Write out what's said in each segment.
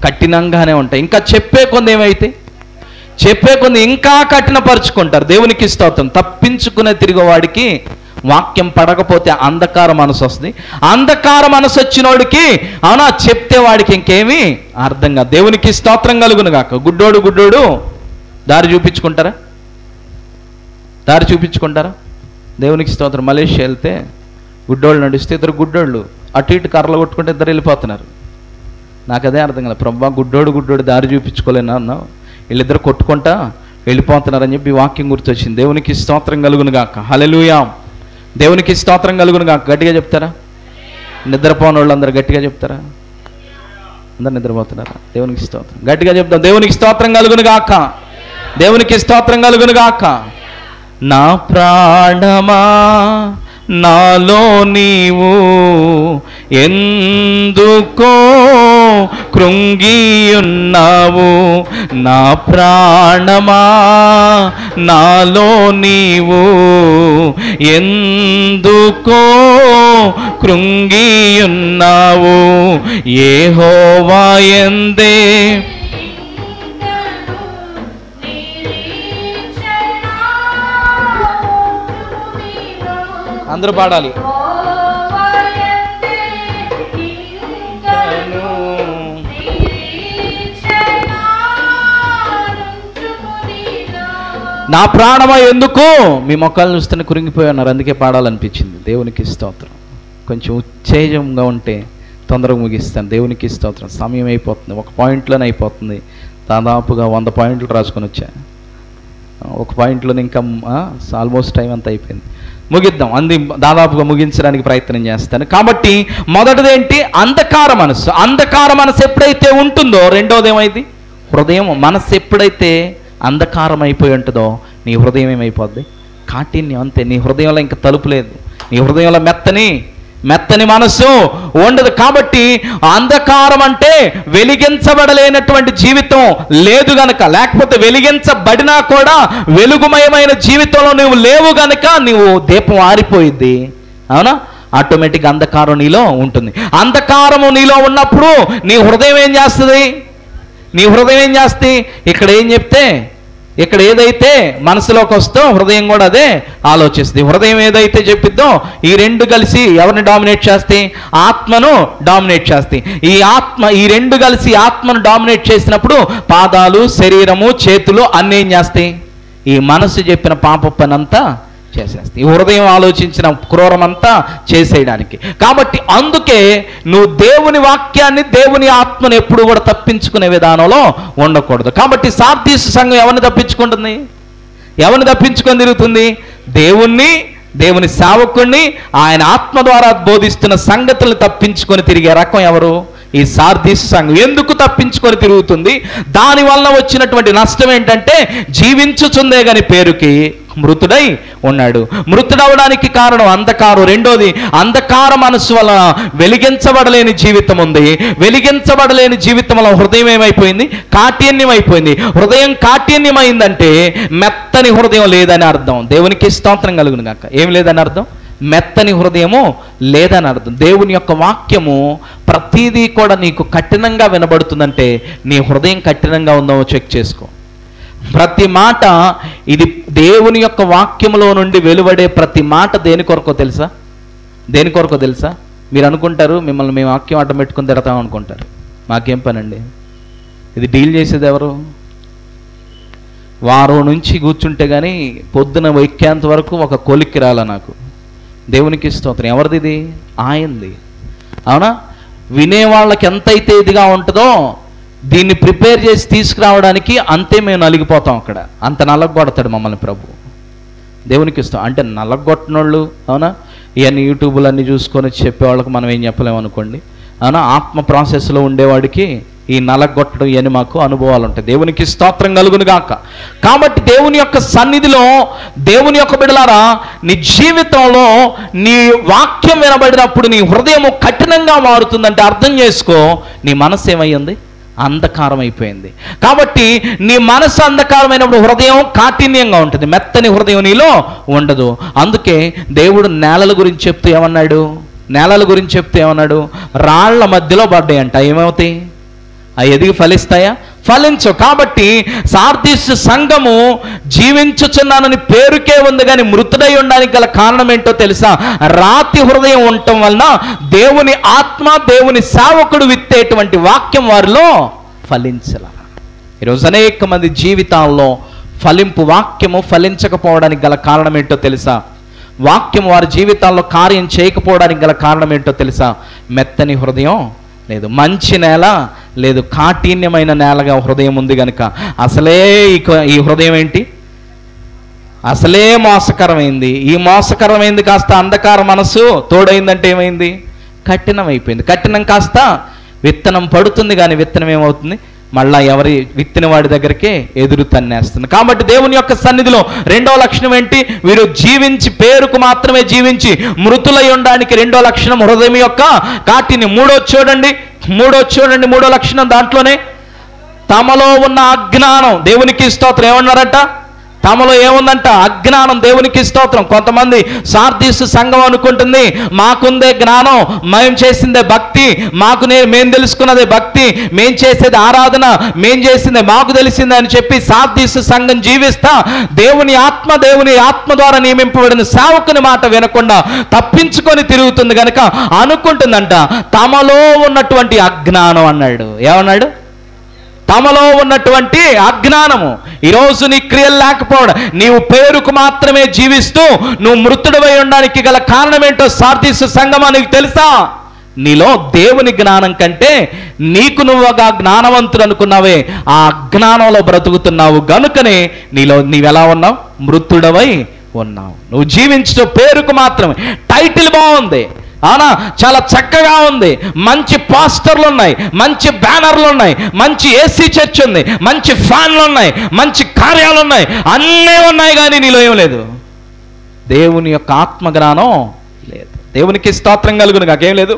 కఠినంగానే ఉంటాయి. ఇంకా చెప్పే కొంది ఏమైతే చెప్పే కొంది ఇంకా కఠినపరుచుకుంటారు. దేవునికి స్తోత్రం. తప్పించుకునే తిరిగేవాడికి వాక్యం పడకపోతే అంధకార మనసు వస్తుంది. అంధకార మనసు వచ్చినోడికి అవునా చెప్తే వాడికి ఇంకేమీ అర్థం కాదు. దేవునికి స్తోత్రం కలుగును గాక. గుడ్డోడు దారి చూపించుకుంటారా? దేవునికి స్తోత్రం. మలేషియా వెళ్తే గుడ్డోళ్ళు నడిస్తే ఇద్దరు గుడ్డోళ్ళు అటు ఇటు కర్రలు కొట్టుకుంటే ఇద్దరు వెళ్ళిపోతున్నారు. నాకు అదే అర్థం కాదు. ప్రభా గుడ్డోడు దారి చూపించుకోలేనా అన్నావు, వీళ్ళిద్దరు కొట్టుకుంటా వెళ్ళిపోతున్నారని చెప్పి వాక్యం గుర్తొచ్చింది. దేవునికి స్తోత్రం కలుగును గాక. హల్లెలూయా. దేవునికి స్తోత్రం కలుగును గాక. గట్టిగా చెప్తారా? నిద్రపోని వాళ్ళు అందరు గట్టిగా చెప్తారా? అందరు నిద్రపోతున్నారా? దేవునికి స్తోత్రం. గట్టిగా చెప్తాం. దేవునికి స్తోత్రం కలుగును గాక. దేవునికి స్తోత్రం కలుగును గాక. నా ప్రాణమా నాలో నీవు ఎందుకో కృంగియున్నావు. నా ప్రాణమా నాలో నీవు ఎందుకో కృంగియున్నావు. యెహోవా యందే అందరూ పాడాలి. నా ప్రాణమా ఎందుకు మీ మొక్కలు చూస్తేనే కురింగిపోయి ఉన్నారు, అందుకే పాడాలనిపించింది. దేవునికి స్తోత్రం. కొంచెం ఉత్తేజంగా ఉంటే తొందరగా ముగిస్తాను. దేవునికి స్తోత్రం. సమయం అయిపోతుంది, ఒక పాయింట్లోనే అయిపోతుంది. దాదాపుగా 100 పాయింట్లు రాసుకొని వచ్చా. ఒక పాయింట్లోనే ఇంకా ఆల్మోస్ట్ టైం అంతా అయిపోయింది. ముగిద్దాం. దాదాపుగా ముగించడానికి ప్రయత్నం చేస్తాను. కాబట్టి మొదటిదేంటి? అంధకార మనసు. అంధకార మనసు ఎప్పుడైతే ఉంటుందో, రెండోది ఏమైంది? హృదయం. మనసు ఎప్పుడైతే అంధకారం అయిపోయి ఉంటుందో నీ హృదయం ఏమైపోద్ది? కాఠిన్యం. అంతే. నీ హృదయంలో ఇంకా తలుపు లేదు. నీ హృదయంలో మెత్తని మనసు ఉండదు. కాబట్టి అంధకారం అంటే వెలిగించబడలేనటువంటి జీవితం లేదు గనక, లేకపోతే వెలిగించబడినా కూడా వెలుగుమయమైన జీవితంలో నువ్వు లేవు గనక నీవు దీపం ఆరిపోయిద్ది. అవునా? ఆటోమేటిక్గా అంధకారం నీలో ఉంటుంది. అంధకారము నీలో ఉన్నప్పుడు నీ హృదయం ఏం చేస్తుంది? ఇక్కడ ఏదైతే మనసులోకి వస్తో హృదయం కూడా అదే ఆలోచిస్తుంది. హృదయం ఏదైతే చెప్పిద్దో ఈ రెండు కలిసి ఎవరిని డామినేట్ చేస్తాయి? ఆత్మను డామినేట్ చేస్తాయి. ఈ రెండు కలిసి ఆత్మను డామినేట్ చేసినప్పుడు పాదాలు, శరీరము, చేతులు అన్నీ ఏం చేస్తాయి? ఈ మనసు చెప్పిన పాప పనంతా చేసేస్తాయి. ఈ హృదయం ఆలోచించిన క్రూరమంతా చేసేయడానికి. కాబట్టి అందుకే నువ్వు దేవుని వాక్యాన్ని, దేవుని ఆత్మను ఎప్పుడు కూడా తప్పించుకునే విధానంలో ఉండకూడదు. కాబట్టి సార్దీసు సంఘం ఎవరిని తప్పించుకుంటుంది? ఎవరిని తప్పించుకొని తిరుగుతుంది? దేవుని సేవకుణ్ణి, ఆయన ఆత్మ ద్వారా బోధిస్తున్న సంగతులను తప్పించుకొని తిరిగే రకం ఎవరు? ఈ సార్దీసు సంఘం. ఎందుకు తప్పించుకొని తిరుగుతుంది? దానివల్ల వచ్చినటువంటి నష్టం ఏంటంటే జీవించుచుందే గాని పేరుకి మృతుడై ఉన్నాడు. మృతుడవడానికి కారణం అంధకారం. రెండోది, అంధకార మనసు వల్ల వెలిగించబడలేని జీవితం ఉంది. వెలిగించబడలేని జీవితం వల్ల హృదయం ఏమైపోయింది? కాఠిన్యం అయిపోయింది. హృదయం కాఠిన్యమైందంటే మెత్తని హృదయం లేదని అర్థం. దేవునికి స్తోత్రం కలుగును గాక. ఏం లేదని అర్థం? మెత్తని హృదయము లేదని అర్థం. దేవుని యొక్క వాక్యము ప్రతిదీ కూడా నీకు కఠినంగా వినబడుతుందంటే నీ హృదయం కఠినంగా ఉందో చెక్ చేసుకో. ప్రతి మాట, ఇది దేవుని యొక్క వాక్యములో నుండి వెలువడే ప్రతి మాట దేని కొరకో తెలుసా? మీరు అనుకుంటారు మిమ్మల్ని మేము వాక్యం అడ్డం పెట్టుకుని తిడతాం అనుకుంటారు. మాకేం పనండి? ఇది డీల్ చేసేది ఎవరు? వారం నుంచి కూర్చుంటే కానీ పొద్దున ఎక్కేంత వరకు ఒక కొలిక్కి రాల నాకు. దేవునికి స్తోత్రం. ఎవరిది ఇది? ఆయనది. అవునా? వినేవాళ్ళకి ఎంతైతే ఇదిగా ఉంటుందో దీన్ని ప్రిపేర్ చేసి తీసుకురావడానికి అంతే మేము నలిగిపోతాం. అక్కడ అంత నలగొడతాడు మమ్మల్ని ప్రభు. దేవునికి ఇస్తాం. అంటే నలగొట్టినోళ్ళు, అవునా, ఇవన్నీ యూట్యూబ్లు అన్నీ చూసుకొని చెప్పేవాళ్ళకి మనం ఏం చెప్పలేము అనుకోండి. అవునా? ఆత్మ ప్రాసెస్లో ఉండేవాడికి ఈ నలగొట్టడం ఇవన్నీ మాకు అనుభవాలు ఉంటాయి. దేవునికి స్తోత్రం కలుగును గాక. కాబట్టి దేవుని యొక్క సన్నిధిలో, దేవుని యొక్క బిడ్డలారా, నీ జీవితంలో నీ వాక్యం వినబడినప్పుడు నీ హృదయం కఠినంగా మారుతుందంటే అర్థం చేసుకో, నీ మనసు ఏమయ్యింది? అంధకారం అయిపోయింది. కాబట్టి నీ మనసు అంధకారమైనప్పుడు హృదయం కాఠిన్యంగా ఉంటుంది. మెత్తని హృదయం నీలో ఉండదు. అందుకే దేవుడు నేలల గురించి చెప్తూ ఏమన్నాడు? నేలల గురించి చెప్తే ఏమన్నాడు? రాళ్ల మధ్యలో పడ్డాయంట. ఏమవుతాయి? అవి ఎదిగి ఫలిస్తాయా? ఫలించవు. కాబట్టి సార్దీస్ సంఘము జీవించుచున్నానని పేరుకే ఉంది, కానీ మృతుడై ఉండడానికి గల కారణం ఏంటో తెలుసా? రాతి హృదయం ఉండటం వలన దేవుని ఆత్మ, దేవుని సేవకుడు విత్తేటువంటి వాక్యం వారిలో ఫలించాల. ఈరోజు అనేక మంది జీవితాల్లో వాక్యము ఫలించకపోవడానికి గల కారణం ఏంటో తెలుసా? వాక్యం వారి జీవితాల్లో కార్యం చేయకపోవడానికి గల కారణం ఏంటో తెలుసా? మెత్తని హృదయం లేదు, మంచి నేల లేదు, కాఠిన్యమైన నేలగా హృదయం ఉంది కనుక అసలే ఈ హృదయం ఏంటి? అసలే మోసకరమైంది. ఈ మోసకరమైంది కాస్త అంధకార మనసు తోడైందంటే ఏమైంది? కఠినం అయిపోయింది. కఠినం కాస్త విత్తనం పడుతుంది, కానీ విత్తనం ఏమవుతుంది? మళ్ళా ఎవరి విత్తిన వాడి దగ్గరికే ఎదురు తన్నేస్తుంది. కాబట్టి దేవుని యొక్క సన్నిధిలో రెండో లక్షణం ఏంటి? వీరు జీవించి పేరుకు మాత్రమే జీవించి మృతులై ఉండడానికి రెండో లక్షణం హృదయం యొక్క కాఠిన్యం. మూడో లక్షణం దాంట్లోనే తమలో ఉన్న అజ్ఞానం. దేవునికి స్తోత్రం. ఏమన్నారట? తమలో ఏముందంట? అజ్ఞానం. దేవునికి స్తోత్రం. కొంతమంది సార్దీసు సంఘం అనుకుంటుంది మాకుందే జ్ఞానం, మేము చేసిందే భక్తి, మేము తెలుసుకున్నదే భక్తి, మేం చేసేది ఆరాధన, మేం చేసిందే మాకు తెలిసిందే అని చెప్పి సార్దీసు సంఘం జీవిస్తా దేవుని ఆత్మ ద్వారా నియమింపబడిన సేవకుని మాట వినకుండా తప్పించుకొని తిరుగుతుంది కనుక అనుకుంటుందంట తమలో ఉన్నటువంటి అజ్ఞానం అన్నాడు. ఏమన్నాడు? తమలో ఉన్నటువంటి అజ్ఞానము. ఈరోజు నీ క్రియలు లేకపోవడం, నీవు పేరుకు మాత్రమే జీవిస్తూ నువ్వు మృతుడవై ఉండడానికి గల కారణం ఏంటో సార్దీసు సంఘమా నీకు తెలుసా? నీలో దేవుని జ్ఞానం కంటే నీకు నువ్వుగా జ్ఞానవంతుడు అనుకున్నావే, ఆ అజ్ఞానంలో బ్రతుకుతున్నావు గనుకనే నీవెలా ఉన్నావు? మృతుడవై ఉన్నావు. నువ్వు జీవించడం పేరుకు మాత్రమే. టైటిల్ బాగుంది, అవునా, చాలా చక్కగా ఉంది, మంచి పోస్టర్లు ఉన్నాయి, మంచి బ్యానర్లు ఉన్నాయి, మంచి ఏసీ చర్చ్ ఉంది, మంచి ఫ్యాన్లు ఉన్నాయి, మంచి కార్యాలు ఉన్నాయి, అన్నీ ఉన్నాయి, కానీ నీలో ఏం లేదు? దేవుని యొక్క ఆత్మజ్ఞానం లేదు. దేవునికి స్తోత్రం కలుగును కాకేం లేదు?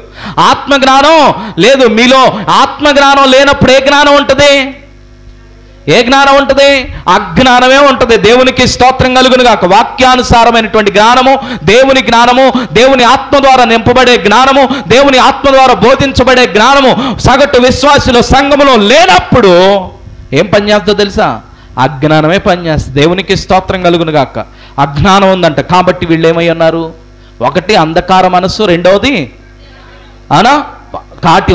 ఆత్మజ్ఞానం లేదు. మీలో ఆత్మజ్ఞానం లేనప్పుడు ఏ జ్ఞానం ఉంటుంది? ఏ జ్ఞానం ఉంటుంది? అజ్ఞానమే ఉంటుంది. దేవునికి స్తోత్రం కలుగును గాక. వాక్యానుసారమైనటువంటి జ్ఞానము, దేవుని జ్ఞానము, దేవుని ఆత్మ ద్వారా నింపబడే జ్ఞానము, దేవుని ఆత్మ ద్వారా బోధించబడే జ్ఞానము సగటు విశ్వాసుల సంఘములో లేనప్పుడు ఏం పనిచేస్తుందో తెలుసా? అజ్ఞానమే పనిచేస్తుంది. దేవునికి స్తోత్రం కలుగును గాక. అజ్ఞానం ఉందంట. కాబట్టి వీళ్ళు ఏమై ఉన్నారు? ఒకటి అంధకార మనస్సు, రెండవది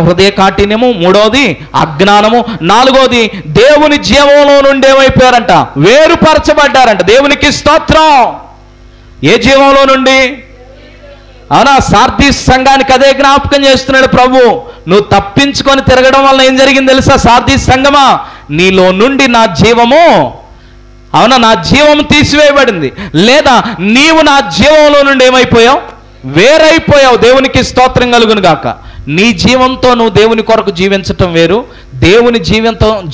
హృదయ కాఠిన్యము, మూడవది అజ్ఞానము, నాలుగవది దేవుని జీవంలో నుండి ఏమైపోయారంట? వేరుపరచబడ్డారంట. దేవునికి స్తోత్రం. ఏ జీవంలో నుండి? సార్దీస్ సంఘానికి అదే జ్ఞాపకం చేస్తున్నాడు ప్రభు. నువ్వు తప్పించుకొని తిరగడం వల్ల ఏం జరిగింది తెలుసా? సార్దీస్ సంఘమా, నీలో నుండి నా జీవము నా జీవము తీసివేయబడింది, లేదా నీవు నా జీవంలో నుండి ఏమైపోయావు? వేరైపోయావు. దేవునికి స్తోత్రం కలుగును గాక. నీ జీవంతో నువ్వు దేవుని కొరకు జీవించటం వేరు, దేవుని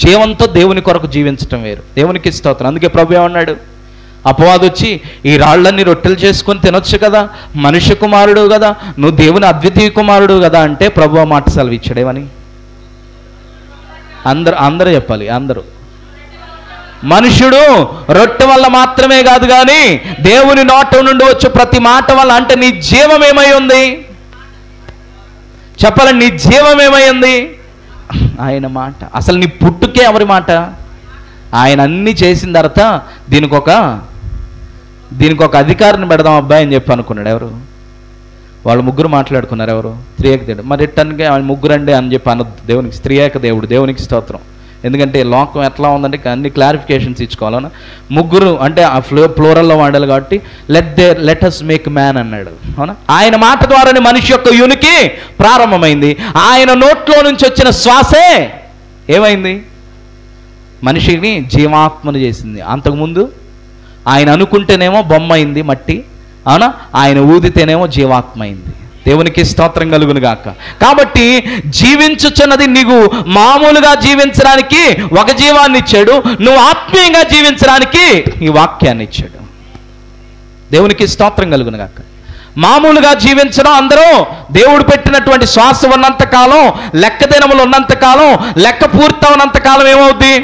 జీవంతో దేవుని కొరకు జీవించటం వేరు. దేవునికి స్తోత్రం. అందుకే ప్రభు ఏమన్నాడు? అపవాది వచ్చి ఈ రాళ్ళన్నీ రొట్టెలు చేసుకొని తినొచ్చు కదా, మనుష్య కుమారుడు కదా, నువ్వు దేవుని అద్వితీయ కుమారుడు కదా అంటే ప్రభు మాట సెలవిచ్చాడేమని అందరూ చెప్పాలి. అందరూ మనుషుడు రొట్టె వల్ల మాత్రమే కాదు, కానీ దేవుని నోట నుండి వచ్చే ప్రతి మాట వల్ల. అంటే నీ జీవం ఏమై ఉంది? చెప్పాలని, నీ జీవం ఏమైంది? ఆయన మాట. అసలు నీ పుట్టుకే ఎవరి మాట? ఆయన అన్నీ చేసిన తర్వాత దీనికి ఒక అధికారిని పెడదాం అబ్బాయి అని చెప్పి అనుకున్నాడు. ఎవరు? వాళ్ళు ముగ్గురు మాట్లాడుకున్నారు. ఎవరు? త్రియేక దేవుడు. మరి రిటర్న్గా ఆయన ముగ్గురండి అని చెప్పి అనొద్దు. దేవునికి త్రియేక దేవుడు. దేవునికి స్తోత్రం. ఎందుకంటే లోకం ఎట్లా ఉందంటే అన్ని క్లారిఫికేషన్స్ ఇచ్చుకోవాలన్నా. ముగ్గురు అంటే ఆ ప్లూరల్లో వాడాలి కాబట్టి లెట్ us మేక్ మ్యాన్ అన్నాడు. అవునా? ఆయన మాట ద్వారానే మనిషి యొక్క యునికి ప్రారంభమైంది. ఆయన నోట్లో నుంచి వచ్చిన శ్వాసే ఏమైంది? మనిషిని జీవాత్మను చేసింది. అంతకుముందు ఆయన అనుకుంటేనేమో బొమ్మ అయింది, మట్టి. అవునా? ఆయన ఊదితేనేమో జీవాత్మ అయింది. దేవునికి స్తోత్రం కలుగును గాక. కాబట్టి జీవించుచున్నది నీకు మామూలుగా జీవించడానికి ఒక జీవాన్ని ఇచ్చాడు, నువ్వు ఆత్మీయంగా జీవించడానికి ఈ వాక్యాన్ని ఇచ్చాడు. దేవునికి స్తోత్రం కలుగును గాక. మామూలుగా జీవించడం అందరూ దేవుడు పెట్టినటువంటి శ్వాస ఉన్నంతకాలం, లెక్క దినములు ఉన్నంతకాలం, లెక్క పూర్తవునంతకాలం ఏమవుద్ది?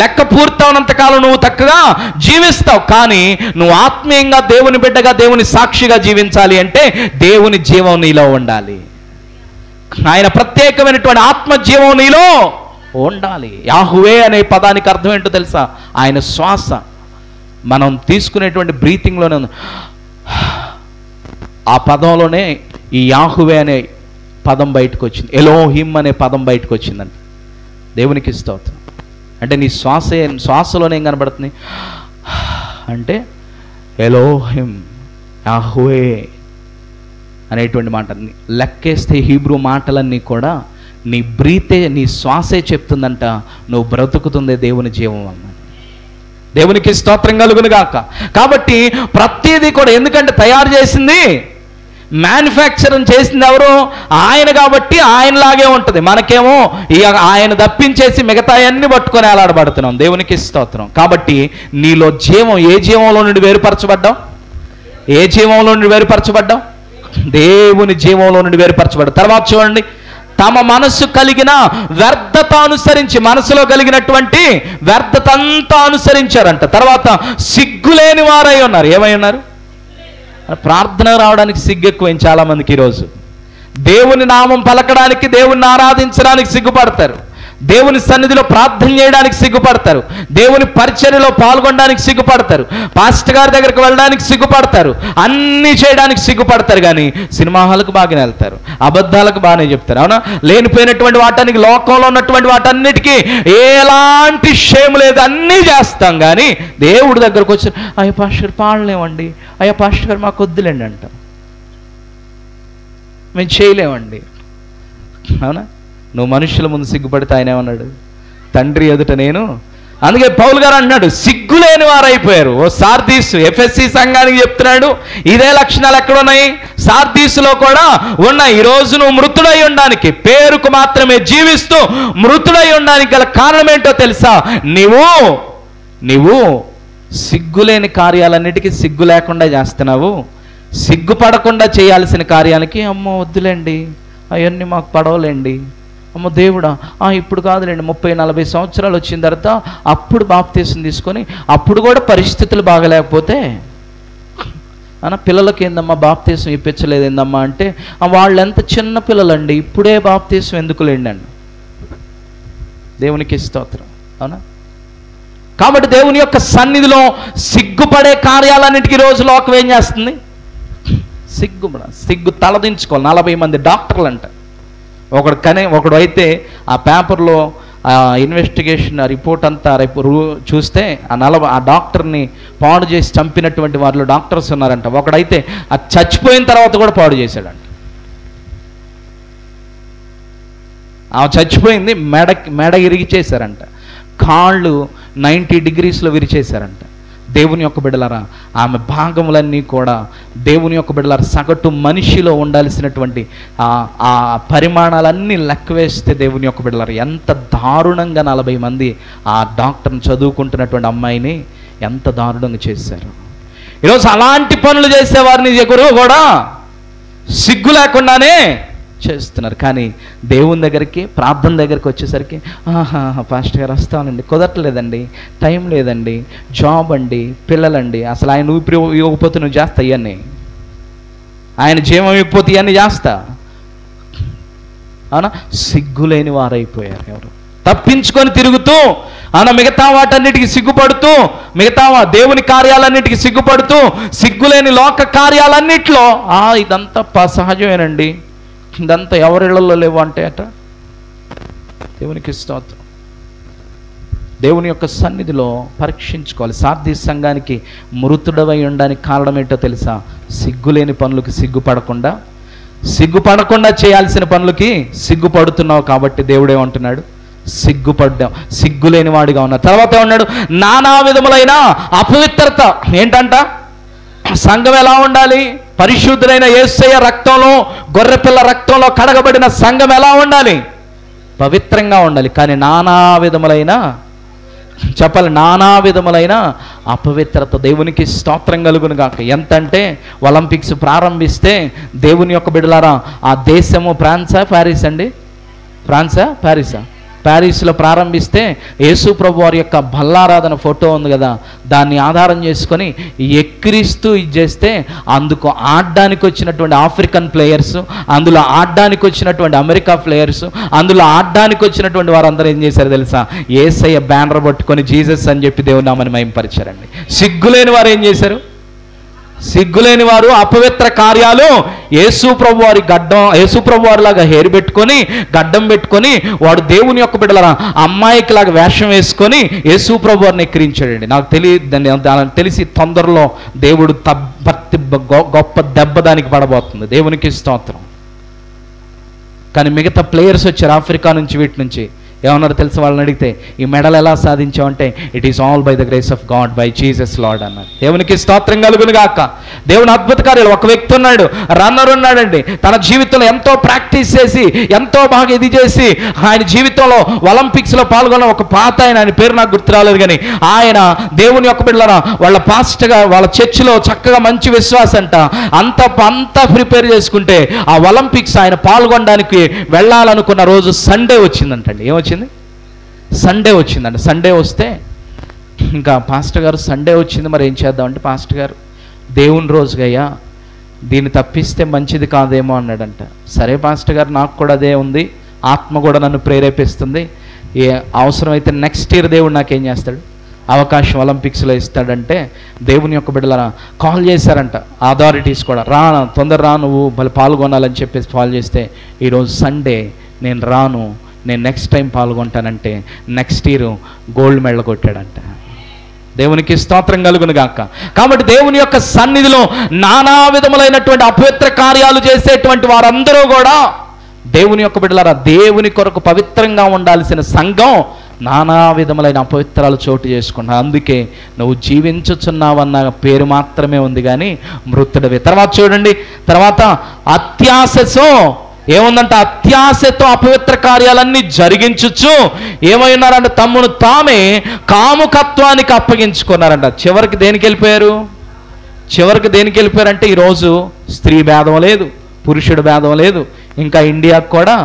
లెక్క పూర్తవునంత కాలం నువ్వు చక్కగా జీవిస్తావు. కానీ నువ్వు ఆత్మీయంగా దేవుని బిడ్డగా, దేవుని సాక్షిగా జీవించాలి అంటే దేవుని జీవం నీలో ఉండాలి. ఆయన ప్రత్యేకమైనటువంటి ఆత్మజీవం నీలో ఉండాలి. యాహువే అనే పదానికి అర్థం ఏంటో తెలుసా? ఆయన శ్వాస. మనం తీసుకునేటువంటి బ్రీతింగ్లోనే ఉంది. ఆ పదంలోనే ఈ యాహువే అనే పదం బయటకు వచ్చింది. ఎలోహిం అనే పదం బయటకు వచ్చిందంట. దేవునికి స్తోత్రం. అంటే నీ శ్వాసలోనే ఏం కనబడుతుంది అంటే ఎలోహిం, యాహువే అనేటువంటి మాట. లెక్కేస్తే హీబ్రూ మాటలన్నీ కూడా నీ బ్రీతే, నీ శ్వాసే చెప్తుందంట నువ్వు బ్రతుకుతుందే దేవుని జీవం అన్న. దేవునికి స్తోత్రం కలుగును గాక. కాబట్టి ప్రతిదీ కూడా, ఎందుకంటే తయారు చేసింది, మ్యానుఫ్యాక్చరింగ్ చేసింది ఎవరు? ఆయన. కాబట్టి ఆయనలాగే ఉంటుంది. మనకేమో ఆయన తప్పించేసి మిగతా అన్ని పట్టుకొని అలాడబడుతున్నాం. దేవునికి స్తోత్రం. కాబట్టి నీలో జీవం, ఏ జీవంలో నుండి వేరుపరచబడ్డావు? ఏ జీవంలో నుండి వేరుపరచబడ్డావు? దేవుని జీవంలో నుండి వేరుపరచబడ్డావు. తర్వాత చూడండి, తమ మనస్సు కలిగిన వ్యర్థత అనుసరించి, మనసులో కలిగినటువంటి వ్యర్థత అంతా అనుసరించారంట. తర్వాత సిగ్గులేని వారై ఉన్నారు. ఏమై ఉన్నారు? ప్రార్థన రావడానికి సిగ్గు ఎక్కువైంది చాలామందికి ఈరోజు. దేవుని నామం పలకడానికి, దేవుని ఆరాధించడానికి సిగ్గుపడతారు. దేవుని సన్నిధిలో ప్రార్థన చేయడానికి సిగ్గుపడతారు. దేవుని పరిచర్యలో పాల్గొనడానికి సిగ్గుపడతారు. పాస్టర్ గారి దగ్గరికి వెళ్ళడానికి సిగ్గుపడతారు. అన్నీ చేయడానికి సిగ్గుపడతారు. కానీ సినిమా హాల్కి బాగానే వెళ్తారు, అబద్ధాలకు బాగానే చెప్తారు. అవునా? లేనిపోయినటువంటి వాటానికి, లోకంలో ఉన్నటువంటి వాటన్నిటికీ ఎలాంటి షేమ్ లేదు, అన్నీ చేస్తాం. కానీ దేవుడి దగ్గరకు వచ్చి అయ్యా పాస్టర్ పాడలేమండి, అయ్యా పాస్టర్ గారు మాకు వద్దులేండి అంటాం. మేము చేయలేమండి. అవునా? నువ్వు మనుషుల ముందు సిగ్గుపడితే ఆయన ఏమన్నాడు? తండ్రి ఎదుట నేను. అందుకే పౌలు గారు అన్నాడు, సిగ్గులేని వారైపోయారు. ఓ సార్దీసు, ఎఫ్ఎస్సి సంఘానికి చెప్తున్నాడు, ఇదే లక్షణాలు ఎక్కడున్నాయి? సార్దీసులో కూడా ఉన్నాయి. ఈరోజు నువ్వు మృతుడై ఉండడానికి, పేరుకు మాత్రమే జీవిస్తూ మృతుడై ఉండడానికి గల కారణం ఏంటో తెలుసా? నీవు సిగ్గులేని కార్యాలన్నిటికీ సిగ్గు లేకుండా చేస్తున్నావు. సిగ్గుపడకుండా చేయాల్సిన కార్యాలకి అమ్మో వద్దులేండి, అవన్నీ మాకు పడవలేండి, అమ్మో దేవుడా ఇప్పుడు కాదులేండి, 30-40 సంవత్సరాలు వచ్చిన తర్వాత అప్పుడు బాప్తీసం తీసుకొని, అప్పుడు కూడా పరిస్థితులు బాగలేకపోతే పిల్లలకి ఏందమ్మా బాప్తీసం ఇప్పించలేదు ఏందమ్మా అంటే, వాళ్ళు ఎంత చిన్న పిల్లలండి, ఇప్పుడే బాప్తీసం ఎందుకులేండి అండి. దేవునికి స్తోత్రం. అవునా? కాబట్టి దేవుని యొక్క సన్నిధిలో సిగ్గుపడే కార్యాలన్నిటికీ రోజు లోకం ఏం చేస్తుంది? సిగ్గు తలదించుకోవాలి. 40 మంది డాక్టర్లు అంట. ఒకడు అయితే ఆ పేపర్లో ఇన్వెస్టిగేషన్ రిపోర్ట్ అంతా రేపు చూస్తే ఆ డాక్టర్ని పాడు చేసి చంపినటువంటి వారిలో డాక్టర్స్ ఉన్నారంట. ఒకడైతే ఆ చచ్చిపోయిన తర్వాత కూడా పాడు చేశాడంట. ఆ చచ్చిపోయింది మెడ ఇరిగి చేశారంట. కాళ్ళు 90 డిగ్రీస్లో విరిచేశారంట. దేవుని యొక్క బిడ్డలారా, ఆమె భాగములన్నీ కూడా దేవుని యొక్క బిడ్డలారా, సగటు మనిషిలో ఉండాల్సినటువంటి ఆ పరిమాణాలన్నీ లెక్క వేస్తే దేవుని యొక్క బిడ్డలారా, ఎంత దారుణంగా 40 మంది ఆ డాక్టర్ని చదువుకుంటున్నటువంటి అమ్మాయిని ఎంత దారుణంగా చేశారు. ఈరోజు అలాంటి పనులు చేసేవారిని ఎవరు కూడా సిగ్గు లేకుండానే చేస్తున్నారు. కానీ దేవుని దగ్గరికి, ప్రార్థన దగ్గరికి వచ్చేసరికి పాస్టర్ గారు వస్తానండి, కుదరట్లేదండి, టైం లేదండి, జాబ్ అండి, పిల్లలండి, అసలు ఆయన ఊపిరి ఇవ్వకపోతే నువ్వు చేస్తా ఇవన్నీ, ఆయన జీవం ఇవ్వకపోతే ఇవన్నీ చేస్తా. అవునా? సిగ్గులేని వారైపోయారు. ఎవరు తప్పించుకొని తిరుగుతూ, మిగతా వాటన్నిటికీ సిగ్గుపడుతూ, మిగతా దేవుని కార్యాలన్నిటికీ సిగ్గుపడుతూ, సిగ్గులేని లోక కార్యాలన్నిట్లో ఇదంతా సహజమేనండి, ఇదంతా ఎవరిళ్లలో లేవు అంటే దేవునికి స్తోత్రం. దేవుని యొక్క సన్నిధిలో పరీక్షించుకోవాలి. సార్దీస్ సంఘానికి మృతుడవై ఉండడానికి కారణం ఏంటో తెలుసా? సిగ్గులేని పనులకి సిగ్గుపడకుండా చేయాల్సిన పనులకి సిగ్గుపడుతున్నావు. కాబట్టి దేవుడేమంటున్నాడు? సిగ్గులేని వాడిగా ఉన్నాడు. తర్వాత ఉన్నాడు, నానా విధములైన అపవిత్రత. ఏంటంట? సంఘం ఎలా ఉండాలి? పరిశుద్ధులైన యేసయ్య రక్తంలో, గొర్రెపిల్ల రక్తంలో కడగబడిన సంఘం ఎలా ఉండాలి? పవిత్రంగా ఉండాలి. కానీ నానా విధములైన అపవిత్రత. దేవునికి స్తోత్రం కలుగును గాక. ఎంతంటే ఒలింపిక్స్ ప్రారంభిస్తే దేవుని యొక్క బిడ్డలారా, ఆ దేశము ఫ్రాన్సా ప్యారిస్ అండి? ఫ్రాన్సా ప్యారిసా? ప్యారిస్లో ప్రారంభిస్తే యేసు ప్రభు వారి యొక్క బల్లారాధన ఫోటో ఉంది కదా, దాన్ని ఆధారం చేసుకొని ఎక్కిరిస్తూ ఇది చేస్తే అందుకు ఆడడానికి వచ్చినటువంటి ఆఫ్రికన్ ప్లేయర్స్, అందులో ఆడడానికి వచ్చినటువంటి అమెరికా ప్లేయర్స్, అందులో ఆడడానికి వచ్చినటువంటి వారందరూ ఏం చేశారు తెలుసా? యేసయ్య బ్యానర్ పట్టుకొని జీసస్ అని చెప్పి దేవుని నామని మహిమపరిచారండి. సిగ్గులేని వారు ఏం చేశారు? సిగ్గులేని వారు అపవిత్ర కార్యాలు యేసు ప్రభు వారి యేసు ప్రభు వారి లాగా హెయిర్ పెట్టుకొని గడ్డం పెట్టుకొని వాడు దేవుని యొక్క బిడ్డల అమ్మాయికి లాగా వేషం వేసుకొని యేసు ప్రభు వారిని ఎక్కిరించాడండి. నాకు తెలిసి తొందరలో దేవుడు గొప్ప దెబ్బ దానికి పడబోతుంది. దేవునికి స్తోత్రం. కానీ మిగతా ప్లేయర్స్ వచ్చారు ఆఫ్రికా నుంచి, వీటి నుంచి. ఏమన్నారు తెలుసు? వాళ్ళని అడిగితే ఈ మెడల్ ఎలా సాధించామంటే it is all by the grace of God, by Jesus Lord అన్నారు. దేవునికి స్తోత్రం కలుగును గాక. దేవుని అద్భుత కార్యాలు. ఒక వ్యక్తి ఉన్నాడు, రన్నర్ ఉన్నాడండి. తన జీవితంలో ఎంతో ప్రాక్టీస్ చేసి ఎంతో బాగా ఇది చేసి ఆయన జీవితంలో ఒలింపిక్స్లో పాల్గొన్న ఒక పాత ఆయన పేరు నాకు గుర్తు రాలేదు, కానీ ఆయన దేవుని యొక్క బిడ్డలారా వాళ్ళ పాస్టర్గా వాళ్ళ చర్చిలో చక్కగా మంచి విశ్వాసంట. అంతా ప్రిపేర్ చేసుకుంటే ఆ ఒలింపిక్స్ ఆయన పాల్గొనడానికి వెళ్ళాలనుకున్న రోజు సండే వచ్చిందంటండి. ఏమొచ్చింది? సండే వచ్చిందండి. సండే వస్తే ఇంకా పాస్టర్ గారు సండే వచ్చింది, మరి ఏం చేద్దామంటే పాస్టర్ గారు దేవుని రోజుగయ్యా దీన్ని తప్పిస్తే మంచిది కాదేమో అన్నాడంట. సరే పాస్టర్ గారు, నాకు కూడా అదే ఉంది, ఆత్మ కూడా నన్ను ప్రేరేపిస్తుంది, అవసరమైతే నెక్స్ట్ ఇయర్ దేవుడు నాకేం చేస్తాడు, అవకాశం ఒలింపిక్స్లో ఇస్తాడంటే దేవుని యొక్క బిడ్డల కాల్ చేశారంట అథారిటీస్ కూడా, తొందర రా నువ్వు పాల్గొనాలని చెప్పేసి కాల్ చేస్తే ఈరోజు సండే నేను రాను, నేను నెక్స్ట్ టైం పాల్గొంటానంటే నెక్స్ట్ ఇయర్ గోల్డ్ మెడల్ కొట్టాడంట. దేవునికి స్తోత్రం కలుగును గాక. కాబట్టి దేవుని యొక్క సన్నిధిలో నానా విధములైనటువంటి అపవిత్ర కార్యాలు చేసేటువంటి వారందరూ కూడా దేవుని యొక్క బిడ్డలారా, దేవుని కొరకు పవిత్రంగా ఉండాల్సిన సంఘం నానా విధములైన అపవిత్రాలు చోటు చేసుకున్నావు. అందుకే నువ్వు జీవించుచున్నావన్న పేరు మాత్రమే ఉంది కానీ మృతుడివి. తర్వాత చూడండి, తర్వాత అత్యాశతో ఏముందంటే అత్యాశతో అపవిత్ర కార్యాలన్నీ జరిగించుచు ఏమైనారంటే తమ్మును తామే కాముకత్వానికి అప్పగించుకున్నారంట. చివరికి దేనికి వెళ్ళిపోయారంటే ఈరోజు స్త్రీ భేదం లేదు, పురుషుడు భేదం లేదు, ఇంకా ఇండియాకు కూడా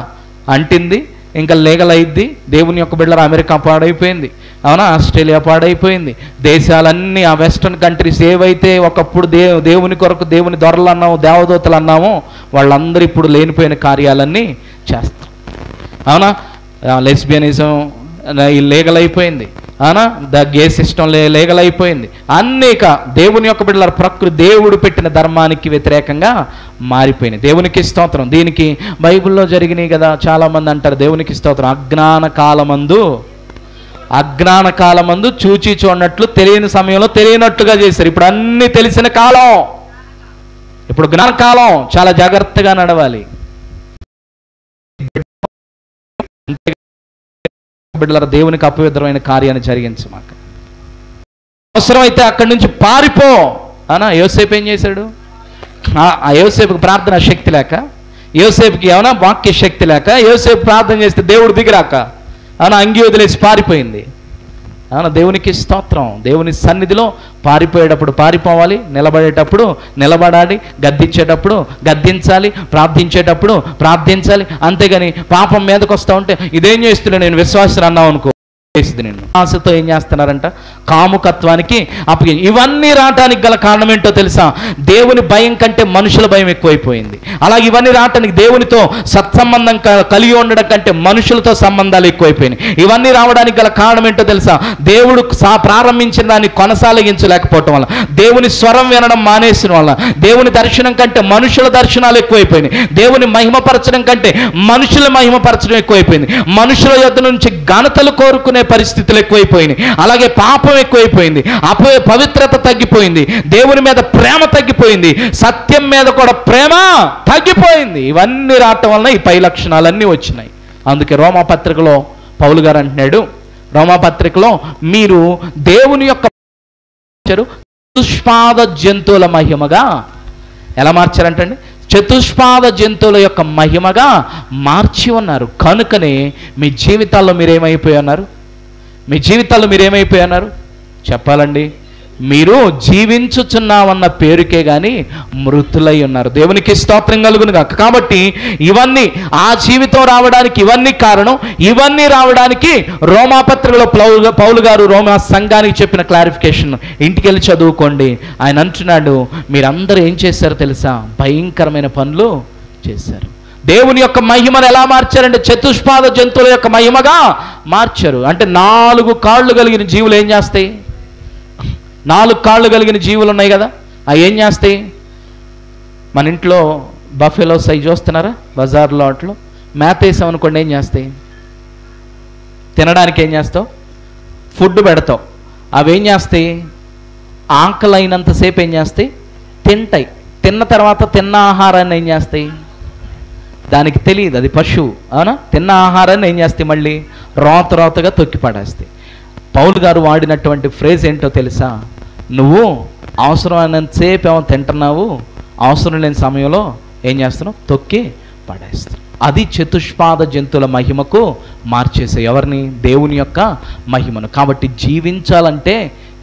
అంటింది, ఇంకా లీగల్ అయింది. దేవుని యొక్క బిడ్డలు అమెరికా పాడైపోయింది, అవునా, ఆస్ట్రేలియా పాడైపోయింది. దేశాలన్నీ ఆ వెస్ట్రన్ కంట్రీస్ ఏవైతే ఒకప్పుడు దేవుని కొరకు దేవుని దొరలు అన్నామో, దేవదూతలు అన్నామో, వాళ్ళందరూ ఇప్పుడు లేనిపోయిన కార్యాలన్నీ చేస్తారు, అవునా. లెస్బియనిజం లీగల్ అయిపోయింది, అవునా. గే సిస్టమ్ లీగల్ అయిపోయింది. అనేక దేవుని యొక్క బిడ్డల ప్రకృతి దేవుడు పెట్టిన ధర్మానికి వ్యతిరేకంగా మారిపోయినాయి. దేవునికి స్తోత్రం. దీనికి బైబిల్లో జరిగినాయి కదా, చాలామంది అంటారు దేవునికి స్తోత్రం, అజ్ఞాన కాలమందు చూచి చూడనట్లు తెలియని సమయంలో తెలియనట్టుగా చేశారు. ఇప్పుడు అన్ని తెలిసిన కాలం, ఇప్పుడు జ్ఞానకాలం, చాలా జాగ్రత్తగా నడవాలి. బిడ్డలారా, దేవునికి అపవిత్రమైన కార్యాన్ని జరిగించమాక. అవసరమైతే అక్కడి నుంచి పారిపో అనా. యోసేపు ఏం చేశాడు? ఆ యోసేపుకి ప్రార్థన శక్తి లేక, యోసేపుకి ఏమన్నా వాక్య శక్తి లేక, యోసేపు ప్రార్థన చేస్తే దేవుడు దిగిరాక అవునా అంగి వదిలేసి పారిపోయింది. అవునా, దేవునికి స్తోత్రం. దేవుని సన్నిధిలో పారిపోయేటప్పుడు పారిపోవాలి, నిలబడేటప్పుడు నిలబడాలి, గద్దించేటప్పుడు గద్దించాలి, ప్రార్థించేటప్పుడు ప్రార్థించాలి. అంతేగాని పాపం మీదకి వస్తూ ఉంటే ఇదేం చేస్తున్నా నేను విశ్వాసం అన్నావు అనుకో, నేను ఆశతో ఏం చేస్తున్నారంట, కాముకత్వానికి అప్పగించి. ఇవన్నీ రావటానికి గల కారణం ఏంటో తెలుసా? దేవుని భయం కంటే మనుషుల భయం ఎక్కువైపోయింది. అలాగే ఇవన్నీ రావటానికి దేవునితో సత్సంబంధం కలిగి ఉండడం కంటే మనుషులతో సంబంధాలు ఎక్కువైపోయినాయి. ఇవన్నీ రావడానికి గల కారణం ఏంటో తెలుసా? దేవుడు ప్రారంభించిన దాన్ని కొనసాగించలేకపోవటం వల్ల, దేవుని స్వరం వినడం మానేసిన వల్ల, దేవుని దర్శనం కంటే మనుషుల దర్శనాలు ఎక్కువైపోయినాయి. దేవుని మహిమపరచడం కంటే మనుషుల మహిమపరచడం ఎక్కువైపోయింది. మనుషుల యొద్ద నుంచి ఘనతలు కోరుకునే పరిస్థితులు ఎక్కువైపోయినాయి. అలాగే పాపం ఎక్కువైపోయింది, పవిత్రత తగ్గిపోయింది, దేవుని మీద ప్రేమ తగ్గిపోయింది, సత్యం మీద కూడా ప్రేమ తగ్గిపోయింది. ఇవన్నీ రావటం వలన ఈ పై లక్షణాలన్నీ వచ్చినాయి. అందుకే రోమాపత్రికలో పౌలు గారు అంటున్నాడు, రోమాపత్రికలో మీరు దేవుని యొక్క చతుష్పాద జంతువుల మహిమగా ఎలా మార్చారంటండి? చతుష్పాద జంతువుల యొక్క మహిమగా మార్చి ఉన్నారు. కనుకనే మీ జీవితాల్లో మీరేమైపోయి ఉన్నారు? మీ జీవితాల్లో మీరేమైపోయి ఉన్నారు చెప్పాలండి? మీరు జీవించుచున్నామన్న పేరుకే గాని మృతులై ఉన్నారు. దేవునికి స్తోత్రం కలుగును గాక. కాబట్టి ఇవన్నీ ఆ జీవితం రావడానికి ఇవన్నీ కారణం. ఇవన్నీ రావడానికి రోమాపత్రికలో పౌలు గారు రోమా సంఘానికి చెప్పిన క్లారిఫికేషన్ ఇంటికి వెళ్ళి చదువుకోండి. ఆయన అంటున్నాడు, మీరందరూ ఏం చేశారు తెలుసా? భయంకరమైన పనులు చేశారు. దేవుని యొక్క మహిమను ఎలా మార్చారంటే చతుష్పాద జంతువుల యొక్క మహిమగా మార్చారు. అంటే 4 కాళ్ళు కలిగిన జీవులు ఏం చేస్తాయి? 4 కాళ్ళు కలిగిన జీవులు ఉన్నాయి కదా, అవి ఏం చేస్తాయి? మన ఇంట్లో బఫెలోస్ అవి చూస్తున్నారా బజార్లో? అట్లు మేత వేసాం అనుకోండి, ఏం చేస్తాయి? తినడానికి ఏం చేస్తావు? ఫుడ్ పెడతావు. అవి ఏం చేస్తాయి? ఆకలి అయినంతసేపు ఏం చేస్తాయి? తింటాయి. తిన్న తర్వాత తిన్న ఆహారాన్ని ఏం చేస్తాయి? దానికి తెలియదు, అది పశువు, అవునా? తిన్న ఆహారాన్ని ఏం చేస్తాయి? మళ్ళీ రోతగా తొక్కి పడేస్తాయి. పౌలు గారు వాడినటువంటి ఫ్రేజ్ ఏంటో తెలుసా? నువ్వు అవసరమైనంతసేపు ఏమో తింటున్నావు, అవసరం లేని సమయంలో ఏం చేస్తున్నావు? తొక్కి పడేస్తావు. అది చతుష్పాద జంతువుల మహిమకు మార్చేసే ఎవరిని? దేవుని యొక్క మహిమను. కాబట్టి జీవించాలంటే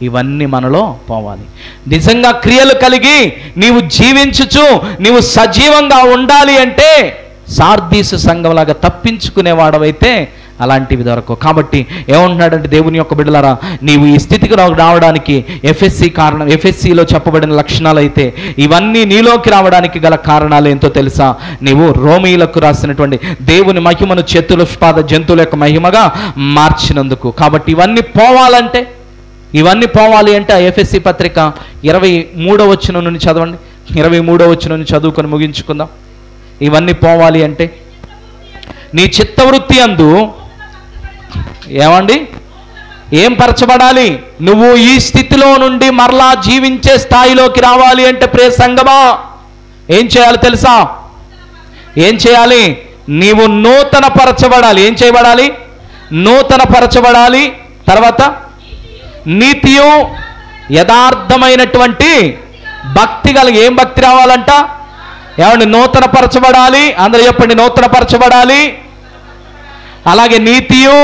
ఇవన్నీ మనలో పోవాలి. నిజంగా క్రియలు కలిగి నీవు జీవించుచు నీవు సజీవంగా ఉండాలి అంటే సార్దీసు సంఘంలాగా తప్పించుకునేవాడవైతే అలాంటివి దొరకవు. కాబట్టి ఏమంటున్నాడంటే దేవుని యొక్క బిడ్డలారా, నీవు ఈ స్థితికి రావడానికి ఎఫ్ఎస్సి కారణం. ఎఫ్ఎస్సిలో చెప్పబడిన లక్షణాలు అయితే ఇవన్నీ నీలోకి రావడానికి గల కారణాలు ఏంటో తెలుసా? నీవు రోమీయులకు రాసినటువంటి దేవుని మహిమను చతుష్పాద జంతువుల యొక్క మహిమగా మార్చినందుకు. కాబట్టి ఇవన్నీ పోవాలంటే, ఇవన్నీ పోవాలి అంటే ఆ ఎఫ్ఎస్సి పత్రిక 23వ వచనం నుండి చదవండి. 23వ వచనం నుండి చదువుకొని ముగించుకుందాం. ఇవన్నీ పోవాలి అంటే నీ చిత్తవృత్తి అందు ఏమండి ఏం పరచబడాలి? నువ్వు ఈ స్థితిలో నుండి మరలా జీవించే స్థాయిలోకి రావాలి అంటే ప్రియ సంగమా ఏం చేయాలి తెలుసా? ఏం చేయాలి? నీవు నూతన పరచబడాలి. ఏం చేయబడాలి? నూతన పరచబడాలి. తర్వాత నీతియు యథార్థమైనటువంటి భక్తి కలిగి. ఏం భక్తి రావాలంట? ఏమండి? నూతన పరచబడాలి. అందరూ చెప్పండి, నూతన పరచబడాలి. అలాగే నీతియు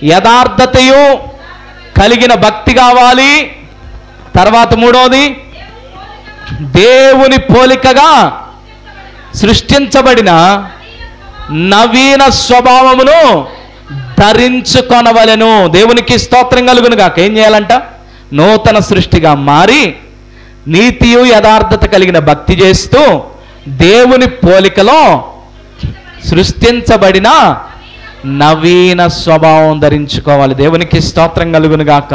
యథార్థతయు కలిగిన భక్తి కావాలి. తర్వాత మూడోది దేవుని పోలికగా సృష్టించబడిన నవీన స్వభావమును ధరించుకొనవలెను. దేవునికి స్తోత్రం కలుగును గాక. ఏం చేయాలంట? నూతన సృష్టిగా మారి నీతియు యథార్థత కలిగిన భక్తి చేస్తూ దేవుని పోలికలో సృష్టించబడిన నవీన స్వభావం ధరించుకోవాలి. దేవునికి స్తోత్రం కలుగును గాక.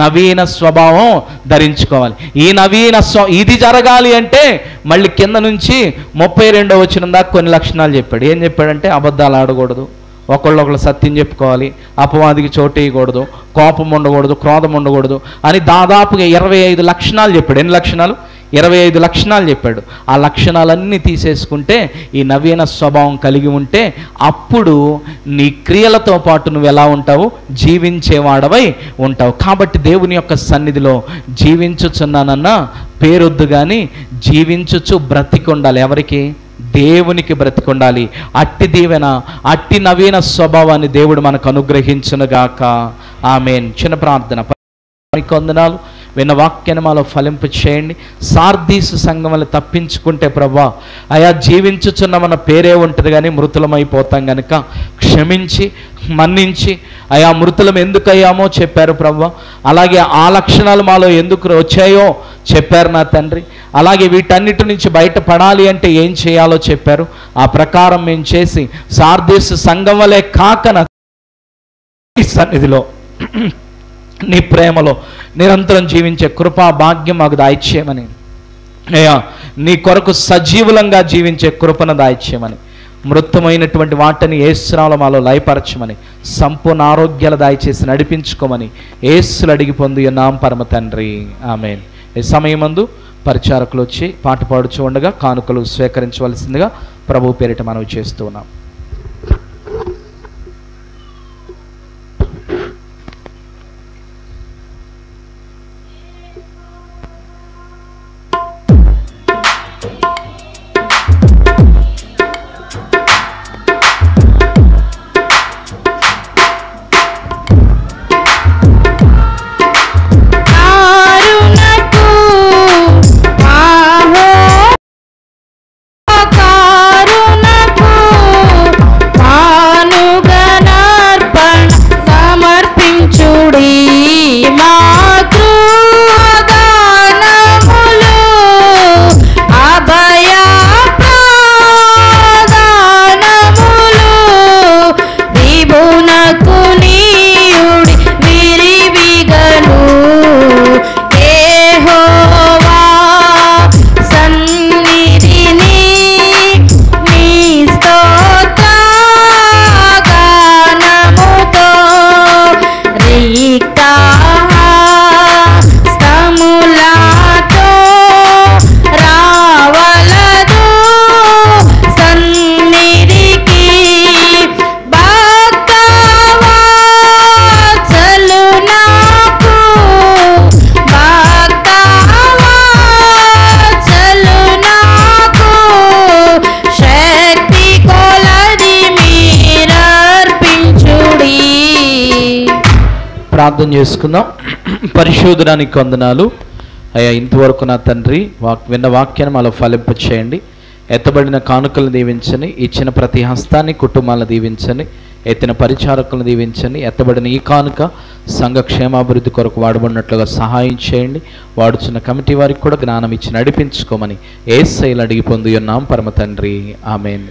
నవీన స్వభావం ధరించుకోవాలి. ఈ నవీన ఇది జరగాలి అంటే మళ్ళీ కింద నుంచి 32వ వచనం దాకా కొన్ని లక్షణాలు చెప్పాడు. ఏం చెప్పాడంటే అబద్ధాలు ఆడకూడదు, ఒకళ్ళొకళ్ళు సత్యం చెప్పుకోవాలి, అపవాదికి చోటు వేయకూడదు, కోపం ఉండకూడదు, క్రోధం ఉండకూడదు అని దాదాపుగా 25 లక్షణాలు చెప్పాడు. ఎన్ని లక్షణాలు? 25 లక్షణాలు చెప్పాడు. ఆ లక్షణాలన్నీ తీసేసుకుంటే ఈ నవీన స్వభావం కలిగి ఉంటే అప్పుడు నీ క్రియలతో పాటు నువ్వు ఎలా ఉంటావు? జీవించేవాడవై ఉంటావు. కాబట్టి దేవుని యొక్క సన్నిధిలో జీవించుచున్నానన్న పేరొద్దు కానీ జీవించుచు బ్రతికుండాలి. ఎవరికి? దేవునికి బ్రతికుండాలి. అట్టి దీవెన, అట్టి నవీన స్వభావాన్ని దేవుడు మనకు అనుగ్రహించునుగాక. ఆమేన్. చిన్న ప్రార్థన. వందనాలు. విన్న వాక్యాన్ని మాలో ఫలింపు చేయండి. సార్దీసు సంఘములు తప్పించుకుంటే ప్రభా అయా జీవించుచున్నామన్న పేరే ఉంటుంది కానీ మృతులమైపోతాం కనుక క్షమించి మన్నించి అయా మృతులం ఎందుకు అయ్యామో చెప్పారు ప్రభా. అలాగే ఆ లక్షణాలు మాలో ఎందుకు వచ్చాయో చెప్పారు నా తండ్రి. అలాగే వీటన్నిటి నుంచి బయటపడాలి అంటే ఏం చేయాలో చెప్పారు. ఆ ప్రకారం మేము చేసి సార్దీసు సంఘం వలె కాక నీ సన్నిధిలో నీ ప్రేమలో నిరంతరం జీవించే కృపా భాగ్యం మాకు దాయిచ్చేయమని, అయ్యా నీ కొరకు సజీవులంగా జీవించే కృపను దాయిచ్చేయమని, మృతమైనటువంటి వాటిని యేసునామములో మాలో లయపరచమని, సంపూర్ణ ఆరోగ్యాలు దాయిచేసి నడిపించుకోమని యేసులు అడిగి పొంది ఉన్నాం పరమ తండ్రి. ఆమేన్. ఈ సమయమందు పరిచారకులు వచ్చి పాట పాడుచూ ఉండగా కానుకలు స్వీకరించవలసిందిగా ప్రభు పేరిట మనవి చేస్తూ ఉన్నాం. ఆరు ప్రార్థన చేసుకుందాం. పరిశోధనానికి వందనాలు అయ్యా. ఇంతవరకు నా తండ్రి విన్న వాక్యాన్ని మాలో ఫలింపచేయండి. ఎత్తబడిన కానుకలను దీవించండి. ఇచ్చిన ప్రతి హస్తాన్ని కుటుంబాలను దీవించండి. ఎత్తిన పరిచారకులను దీవించండి. ఎత్తబడిన ఈ కానుక సంఘ క్షేమాభివృద్ధి కొరకు వాడబడినట్లుగా సహాయం చేయండి. వాడుచున్న కమిటీ వారికి కూడా జ్ఞానం ఇచ్చి నడిపించుకోమని యేసయ్యను అడిగి పొంది ఉన్నాం పరమ తండ్రి. ఆమేన్.